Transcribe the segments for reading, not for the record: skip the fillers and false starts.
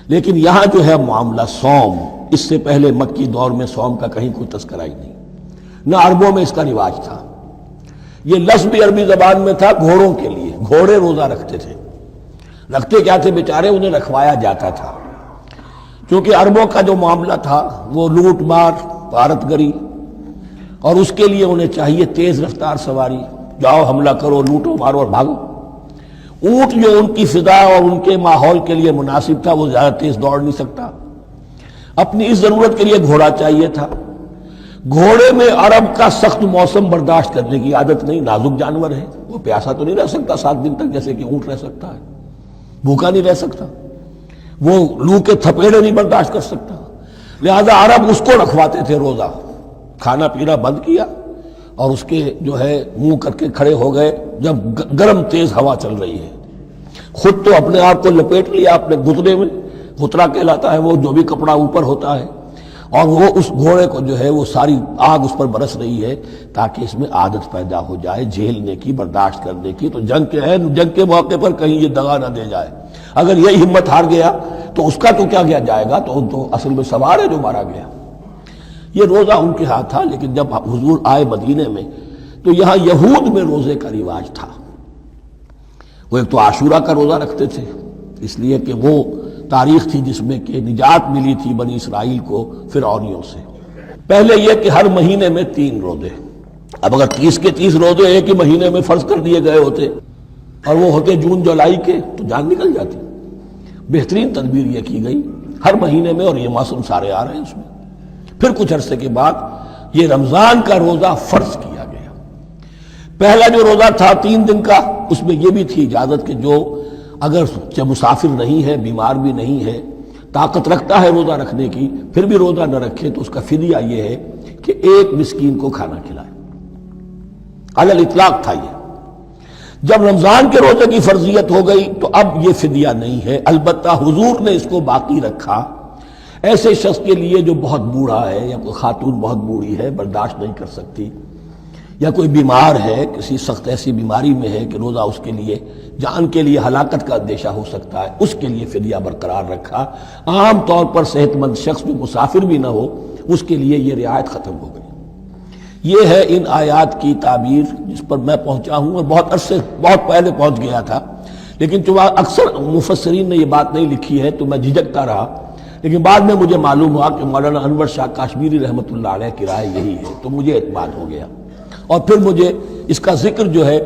لیکن یہاں جو ہے معاملہ صوم، اس سے پہلے مکی دور میں صوم کا کہیں کوئی تذکرہ ہی نہیں، نہ عربوں میں اس کا رواج تھا۔ یہ لفظ بھی عربی زبان میں تھا گھوڑوں کے لیے، گھوڑے روزہ رکھتے تھے۔ رکھتے کیا تھے بیچارے؟ انہیں رکھوایا جاتا تھا، کیونکہ عربوں کا جو معاملہ تھا وہ لوٹ مار، غارت گری، اور اس کے لیے انہیں چاہیے تیز رفتار سواری، جاؤ حملہ کرو، لوٹو مارو اور بھاگو۔ اونٹ جو ان کی فضا اور ان کے ماحول کے لیے مناسب تھا، وہ زیادہ تیز دوڑ نہیں سکتا، اپنی اس ضرورت کے لیے گھوڑا چاہیے تھا۔ گھوڑے میں عرب کا سخت موسم برداشت کرنے کی عادت نہیں، نازک جانور ہے، وہ پیاسا تو نہیں رہ سکتا 7 دن تک جیسے کہ اونٹ رہ سکتا ہے، بھوکا نہیں رہ سکتا، وہ لو کے تھپیڑے نہیں برداشت کر سکتا، لہذا عرب اس کو رکھواتے تھے روزہ۔ کھانا پینا بند کیا اور اس کے جو ہے منہ کر کے کھڑے ہو گئے جب گرم تیز ہوا چل رہی ہے، خود تو اپنے آپ کو لپیٹ لیا اپنے گھٹنے میں، گھترا کہلاتا ہے وہ جو بھی کپڑا اوپر ہوتا ہے، اور وہ اس گھوڑے کو جو ہے وہ ساری آگ اس پر برس رہی ہے تاکہ اس میں عادت پیدا ہو جائے جھیلنے کی، برداشت کرنے کی۔ تو جنگ کے موقع پر کہیں یہ دغا نہ دے جائے، اگر یہ ہمت ہار گیا تو اس کا تو کیا کیا جائے گا، تو اصل میں سوار ہے جو مارا گیا۔ یہ روزہ ان کے ہاتھ تھا، لیکن جب حضور آئے مدینے میں تو یہاں یہود میں روزے کا رواج تھا۔ وہ ایک تو عاشورہ کا روزہ رکھتے تھے، اس لیے کہ وہ تاریخ تھی جس میں کہ نجات ملی تھی بنی اسرائیل کو فرعونیوں سے۔ پہلے یہ کہ ہر مہینے میں 3 روزے، اب اگر 30 کے 30 روزے ایک ہی مہینے میں فرض کر دیے گئے ہوتے اور وہ ہوتے جون جولائی کے تو جان نکل جاتی۔ بہترین تدبیر یہ کی گئی ہر مہینے میں، اور یہ موسم سارے آ رہے ہیں اس میں۔ پھر کچھ عرصے کے بعد یہ رمضان کا روزہ فرض کیا گیا۔ پہلا جو روزہ تھا 3 دن کا، اس میں یہ بھی تھی اجازت کہ جو اگر مسافر نہیں ہے، بیمار بھی نہیں ہے، طاقت رکھتا ہے روزہ رکھنے کی، پھر بھی روزہ نہ رکھے تو اس کا فدیہ یہ ہے کہ 1 مسکین کو کھانا کھلائے۔ علی الاطلاق تھا یہ۔ جب رمضان کے روزے کی فرضیت ہو گئی تو اب یہ فدیہ نہیں ہے، البتہ حضور نے اس کو باقی رکھا ایسے شخص کے لیے جو بہت بوڑھا ہے، یا کوئی خاتون بہت بوڑھی ہے برداشت نہیں کر سکتی، یا کوئی بیمار ہے، کسی سخت ایسی بیماری میں ہے کہ روزہ اس کے لیے جان کے لیے ہلاکت کا اندیشہ ہو سکتا ہے، اس کے لیے فدیہ برقرار رکھا۔ عام طور پر صحت مند شخص جو مسافر بھی نہ ہو اس کے لیے یہ رعایت ختم ہو گئی۔ یہ ہے ان آیات کی تعبیر جس پر میں پہنچا ہوں، اور بہت پہلے پہنچ گیا تھا، لیکن چونکہ اکثر مفسرین نے یہ بات نہیں لکھی ہے تو میں جھجکتا رہا، لیکن بعد میں مجھے معلوم ہوا کہ مولانا انور شاہ کاشمیری رحمۃ اللہ علیہ کی رائے یہی ہے، تو مجھے اعتماد ہو گیا۔ اور پھر مجھے اس کا ذکر جو ہے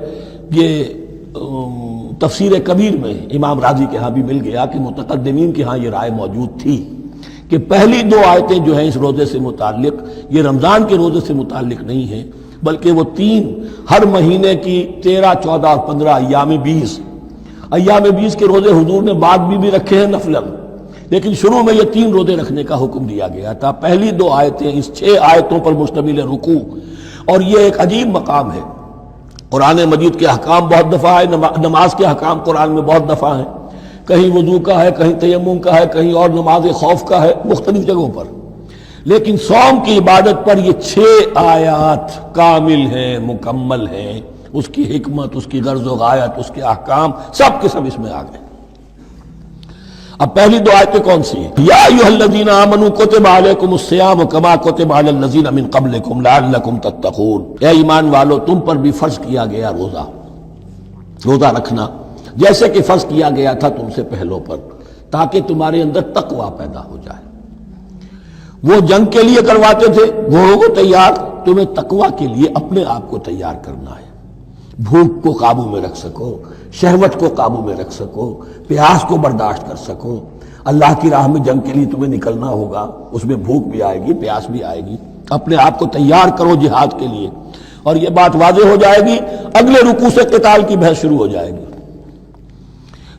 یہ تفسیر کبیر میں امام راضی کے ہاں بھی مل گیا کہ متقدمین کے ہاں یہ رائے موجود تھی کہ پہلی 2 آیتیں جو ہیں اس روزے سے متعلق، یہ رمضان کے روزے سے متعلق نہیں ہیں، بلکہ وہ 3 ہر مہینے کی 13، 14 اور 15 ایام 20 کے روزے حضور نے بعد بھی رکھے ہیں نفلاً، لیکن شروع میں یہ 3 روزے رکھنے کا حکم دیا گیا تھا۔ پہلی 2 آیتیں اس 6 آیتوں پر مشتمل رکوع، اور یہ ایک عجیب مقام ہے۔ قرآن مجید کے احکام بہت دفعہ ہے، نماز کے احکام قرآن میں بہت دفعہ ہیں، کہیں وضو کا ہے، کہیں تیمم کا ہے، کہیں اور نماز خوف کا ہے، مختلف جگہوں پر، لیکن صوم کی عبادت پر یہ 6 آیات کامل ہیں، مکمل ہیں، اس کی حکمت، اس کی غرض و غایت، اس کے احکام سب کے سب اس میں آ گئے۔ اب پہلی 2 آیتیں کون سی ہیں؟ یا ایھا الذین آمنوا کتب علیکم الصیام کما کتب علی الذین من قبلکم لعلکم تتقون، اے ایمان والو تم پر بھی فرض کیا گیا روزہ رکھنا جیسے کہ فرض کیا گیا تھا تم سے پہلوں پر، تاکہ تمہارے اندر تقویٰ پیدا ہو جائے۔ وہ جنگ کے لیے کرواتے تھے گھوڑوں کو تیار، تمہیں تقویٰ کے لیے اپنے آپ کو تیار کرنا ہے، بھوک کو قابو میں رکھ سکو، شہوت کو قابو میں رکھ سکو، پیاس کو برداشت کر سکو۔ اللہ کی راہ میں جنگ کے لیے تمہیں نکلنا ہوگا، اس میں بھوک بھی آئے گی، پیاس بھی آئے گی، اپنے آپ کو تیار کرو جہاد کے لیے۔ اور یہ بات واضح ہو جائے گی، اگلے رکوع سے قتال کی بحث شروع ہو جائے گی۔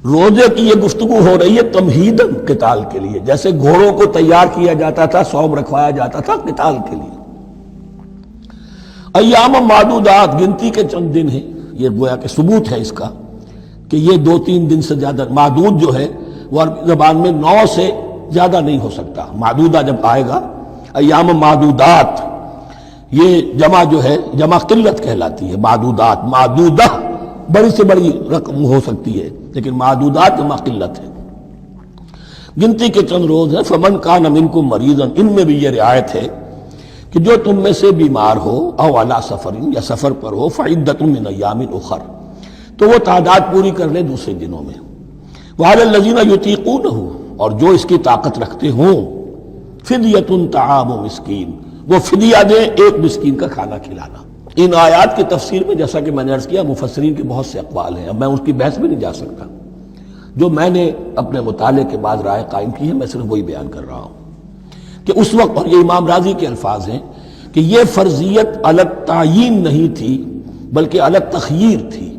روزے کی یہ گفتگو ہو رہی ہے تمہیداً قتال کے لیے، جیسے گھوڑوں کو تیار کیا جاتا تھا، صوم رکھوایا جاتا تھا قتال کے لیے۔ ایام معدودات، گنتی کے چند دن ہیں، یہ گویا کہ ثبوت ہے اس کا کہ یہ 2-3 دن سے زیادہ، معدود جو ہے وہ عربی زبان میں 9 سے زیادہ نہیں ہو سکتا۔ معدودہ جب آئے گا، ایام معدودات، یہ جمع جو ہے جمع قلت کہلاتی ہے۔ معدودات، معدودہ بڑی سے بڑی رقم ہو سکتی ہے، لیکن معدودات جمع قلت ہے۔ گنتی کے چند روز ہیں. فمن کان منکم مریضا، ان میں بھی یہ رعایت ہے کہ جو تم میں سے بیمار ہو او علی سفر، یا سفر پر ہو، فعدۃ من ایام اخر، تو وہ تعداد پوری کر لے دوسرے دنوں میں. وعلی الذین یطیقونہ، اور جو اس کی طاقت رکھتے ہوں، فدیۃ طعام مسکین، وہ فدیہ دیں ایک مسکین کا کھانا کھلانا. ان آیات کی تفسیر میں جیسا کہ میں نے عرض کیا مفسرین کے بہت سے اقوال ہیں، اب میں اس کی بحث میں نہیں جا سکتا. جو میں نے اپنے مطالعے کے بعد رائے قائم کی ہے میں صرف وہی بیان کر رہا ہوں کہ اس وقت، اور یہ امام راضی کے الفاظ ہیں کہ یہ فرضیت علی التعیین نہیں تھی بلکہ علی التخییر تھی.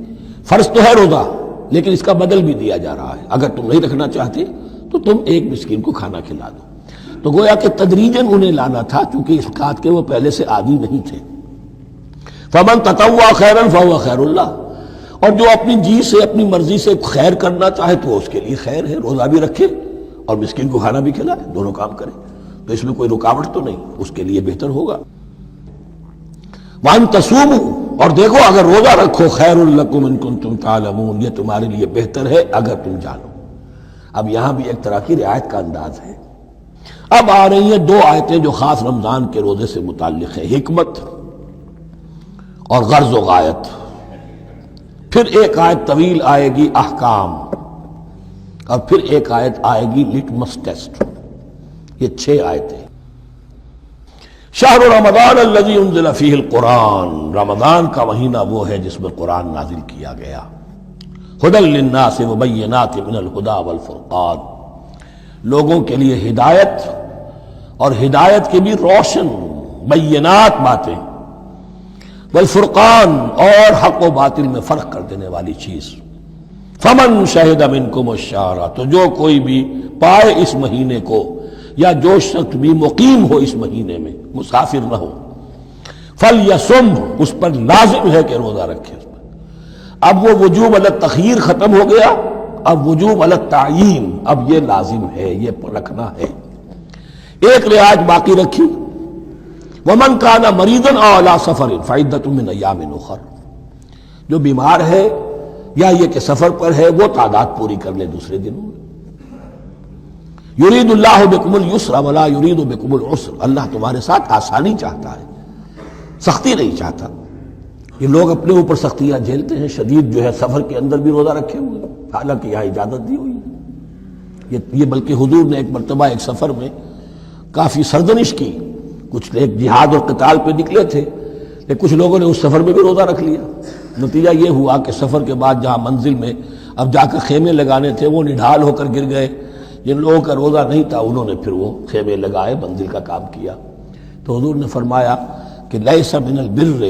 فرض تو ہے روزہ، لیکن اس کا بدل بھی دیا جا رہا ہے، اگر تم نہیں رکھنا چاہتے تو تم ایک مسکین کو کھانا کھلا دو. تو گویا کہ تدریجاً انہیں لانا تھا کیونکہ اس بات کے وہ پہلے سے عادی نہیں تھے. فمن تطوع خیرا فهو خیر اللہ، اور جو اپنی جی سے اپنی مرضی سے خیر کرنا چاہے تو اس کے لیے خیر ہے، روزہ بھی رکھے اور مسکین کو کھانا بھی کھلائے، دونوں کام کرے تو اس میں کوئی رکاوٹ تو نہیں، اس کے لیے بہتر ہوگا. وَأَن تَصُومُوا، اور دیکھو اگر روزہ رکھو، خیر لکم ان کنتم تعلمون، یہ تمہارے لیے بہتر ہے اگر تم جانو. اب یہاں بھی ایک طرح کی رعایت کا انداز ہے. اب آ رہی ہیں دو آیتیں جو خاص رمضان کے روزے سے متعلق ہیں، حکمت اور غرض و غایت. پھر ایک آیت طویل آئے گی احکام، اور پھر ایک آیت آئے گی لٹمس ٹیسٹ. یہ 6 آیتیں. شہر رمضان الذی انزل فیہ القرآن، رمضان کا مہینہ وہ ہے جس میں قرآن نازل کیا گیا. ھدی للناس وبینات من الھدی والفرقان، لوگوں کے لیے ہدایت، اور ہدایت کی بھی روشن بینات باتیں، والفرقان، اور حق و باطل میں فرق کر دینے والی چیز. فمن شہد منکم الشہر، تو جو کوئی بھی پائے اس مہینے کو، یا جو شخص بھی مقیم ہو اس مہینے میں، مسافر نہ ہو، فلیصم، اس پر لازم ہے کہ روزہ رکھے. اب وہ وجوب علی التخییر ختم ہو گیا، اب وجوب علی التعیین، اب یہ لازم ہے، یہ رکھنا ہے. ایک رعایت باقی رکھی، ومن کان مریضا او علی سفر فعدۃ من ایام اخر، جو بیمار ہے یا یہ کہ سفر پر ہے وہ تعداد پوری کر لے دوسرے دنوں میں. یرید اللہ بکم الیسر ولا یرید بکم العسر، اللہ تمہارے ساتھ آسانی چاہتا ہے، سختی نہیں چاہتا. یہ لوگ اپنے اوپر سختیاں جھیلتے ہیں، شدید جو ہے سفر کے اندر بھی روزہ رکھے ہوئے ہیں، حالانکہ یہاں اجازت دی ہوئی ہے. یہ بلکہ حضور نے ایک مرتبہ ایک سفر میں کافی سرزنش کی. کچھ ایک جہاد اور قتال پہ نکلے تھے، لیکن کچھ لوگوں نے اس سفر میں بھی روزہ رکھ لیا. نتیجہ یہ ہوا کہ سفر کے بعد جہاں منزل میں اب جا کر خیمے لگانے تھے وہ نڈھال ہو کر گر گئے. جن لوگوں کا روزہ نہیں تھا انہوں نے پھر وہ خیمے لگائے، منزل کا کام کیا. تو حضور نے فرمایا کہ لیس من البر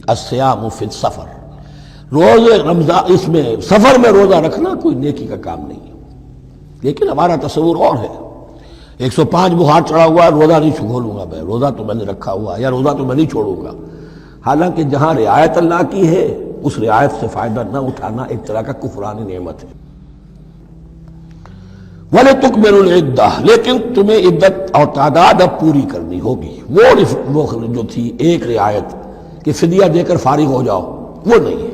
الصیام فی السفر، روزے رمضان اس میں سفر میں روزہ رکھنا کوئی نیکی کا کام نہیں ہے. لیکن ہمارا تصور اور ہے، 105 بخار چڑھا ہوا ہے، روزہ نہیں کھولوں گا میں، روزہ تو میں نے رکھا ہوا، یا روزہ تو میں نہیں چھوڑوں گا. حالانکہ جہاں رعایت اللہ کی ہے اس رعایت سے فائدہ نہ اٹھانا ایک طرح کا کفران نعمت ہے. وَلِتُكْمِلُوا الْعِدَّةَ، لیکن تمہیں عدت اور تعداد اب پوری کرنی ہوگی. وہ جو تھی ایک رعایت کہ فدیہ دے کر فارغ ہو جاؤ، وہ نہیں ہے.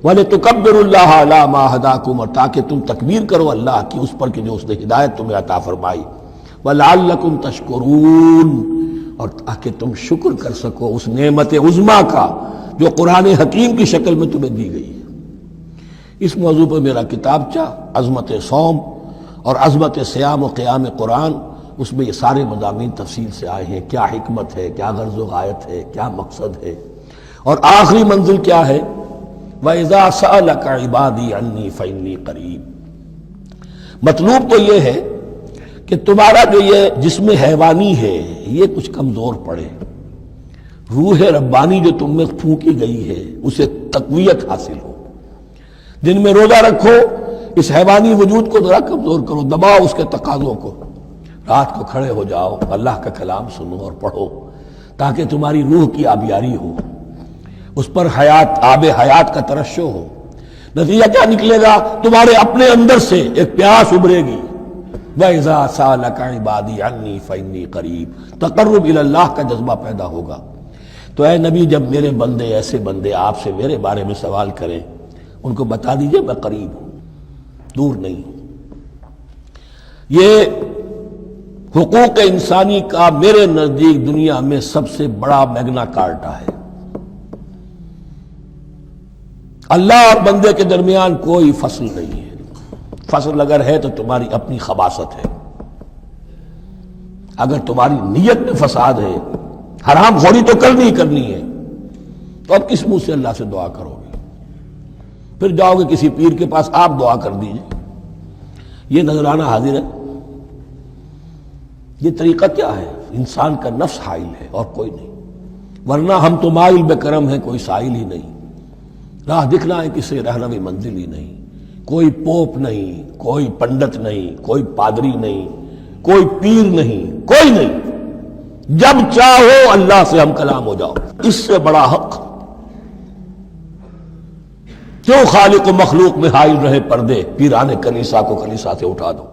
وَلِتُكَبِّرُوا اللَّهَ عَلَىٰ مَا هَدَاكُمْ، اور تاکہ تم تکبیر کرو اللہ کی اس پر کہ جو اس نے ہدایت تمہیں عطا فرمائی. وَلَعَلَّكُمْ تَشْكُرُونَ، اور تاکہ تم شکر کر سکو اس نعمت عظمیٰ کا جو قرآن حکیم کی شکل میں تمہیں دی گئی ہے. اس موضوع پر میرا کتابچہ عظمت صوم اور عظمت صیام و قیام قرآن، اس میں یہ سارے مضامین تفصیل سے آئے ہیں. کیا حکمت ہے، کیا غرض و غایت ہے، کیا مقصد ہے، اور آخری منزل کیا ہے. وَإِذَا سَأَلَكَ عِبَادِي عَنِّي فَإِنِّي قَرِيبٌ. مطلوب تو یہ ہے کہ تمہارا جو یہ جسم حیوانی ہے یہ کچھ کمزور پڑے، روح ربانی جو تم میں پھونکی گئی ہے اسے تقویت حاصل ہو. دن میں روزہ رکھو، اس حیوانی وجود کو ذرا کمزور کرو، دباؤ اس کے تقاضوں کو. رات کو کھڑے ہو جاؤ، اللہ کا کلام سنو اور پڑھو تاکہ تمہاری روح کی آبیاری ہو، اس پر آب حیات کا ترشح ہو. نتیجہ کیا نکلے گا؟ تمہارے اپنے اندر سے ایک پیاس ابھرے گی. وَإِذَا سَأَلَكَ عِبَادِي عَنِّي فَإِنِّي قَرِيبٌ، تقرب الی اللہ کا جذبہ پیدا ہوگا. تو اے نبی، جب میرے بندے، ایسے بندے آپ سے میرے بارے میں سوال کریں، ان کو بتا دیجئے میں قریب ہوں، دور نہیں ہوں. یہ حقوق انسانی کا میرے نزدیک دنیا میں سب سے بڑا میگنا کارٹا ہے۔ اللہ اور بندے کے درمیان کوئی فصل نہیں ہے، فصل اگر ہے تو تمہاری اپنی خباثت ہے، اگر تمہاری نیت میں فساد ہے، حرام خوری تو کرنی ہی کرنی ہے، تو اب کس منہ سے اللہ سے دعا کرو گے؟ پھر جاؤ گے کسی پیر کے پاس، آپ دعا کر دیجئے، یہ نذرانہ حاضر ہے؟ یہ طریقہ کیا ہے؟ انسان کا نفس حائل ہے اور کوئی نہیں، ورنہ ہم تو مائل بے کرم ہیں، کوئی سائل ہی نہیں، راہ دکھنا ہے کسی رہنمی منزل ہی نہیں، کوئی پوپ نہیں، کوئی پنڈت نہیں، کوئی پادری نہیں، کوئی پیر نہیں، کوئی نہیں، جب چاہو اللہ سے ہم کلام ہو جاؤ، اس سے بڑا حق کیوں خالق و مخلوق میں حائل رہے پردے؟ پیران کلیسا کو کلیسا سے اٹھا دو۔